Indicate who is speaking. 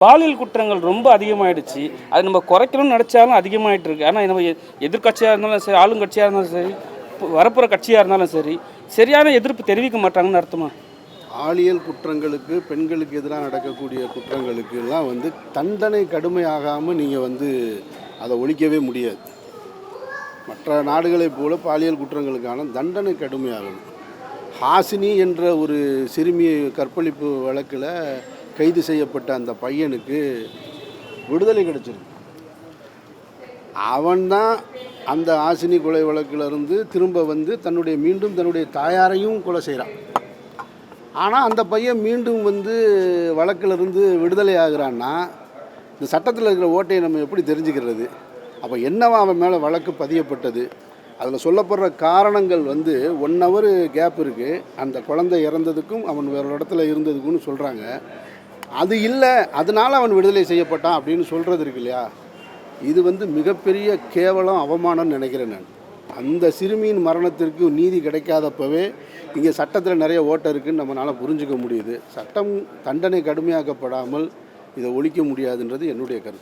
Speaker 1: பாலியல் குற்றங்கள் ரொம்ப அதிகமாகிடுச்சு. அது நம்ம குறைக்கணும்னு நினச்சாலும் அதிகமாகிட்டு இருக்கு. ஆனால் நம்ம எதிர்க்கட்சியாக இருந்தாலும் சரி, ஆளுங்கட்சியாக இருந்தாலும் சரி, வரப்புற கட்சியாக இருந்தாலும் சரி, சரியான எதிர்ப்பு தெரிவிக்க மாட்டாங்கன்னு அர்த்தமா?
Speaker 2: பாலியல் குற்றங்களுக்கு, பெண்களுக்கு எதிராக நடக்கக்கூடிய குற்றங்களுக்கு எல்லாம் தண்டனை கடுமையாகாமல் நீங்கள் அதை ஒழிக்கவே முடியாது. மற்ற நாடுகளைப் போல பாலியல் குற்றங்களுக்கான தண்டனை கடுமையாகணும். ஹாசினி என்ற ஒரு சிறுமி கற்பழிப்பு வழக்கில் கைது செய்யப்பட்ட அந்த பையனுக்கு விடுதலை கிடைச்சிருக்கு. அவன்தான் அந்த ஹாசினி கொலை வழக்கிலிருந்து திரும்ப மீண்டும் தன்னுடைய தாயாரையும் கொலை செய்கிறான். ஆனால் அந்த பையன் மீண்டும் வழக்கிலிருந்து விடுதலை ஆகிறான்னா இந்த சட்டத்தில் இருக்கிற ஓட்டையை நம்ம எப்படி தெரிஞ்சுக்கிறது? அப்போ என்னவா அவன் மேலே வழக்கு பதியப்பட்டது? அதில் சொல்லப்படுற காரணங்கள் 1 ஹவர் கேப் இருக்குது. அந்த குழந்தை இறந்ததுக்கும் அவன் வேறு இடத்துல இருந்ததுக்குன்னு சொல்கிறாங்க. அது இல்லை, அதனால் அவன் விடுதலை செய்யப்பட்டான் அப்படின்னு சொல்கிறது இருக்கு இல்லையா? இது மிகப்பெரிய கேவலம், அவமானம்னு நினைக்கிறேன் நான். அந்த சிறுமியின் மரணத்திற்கு நீதி கிடைக்காதப்பவே இங்கே சட்டத்தில் நிறைய ஓட்டை இருக்குதுன்னு நம்மளால் புரிஞ்சுக்க முடியுது. சட்டம் தண்டனை கடுமையாக்கப்படாமல் இதை ஒழிக்க முடியாதுன்றது என்னுடைய கருத்து.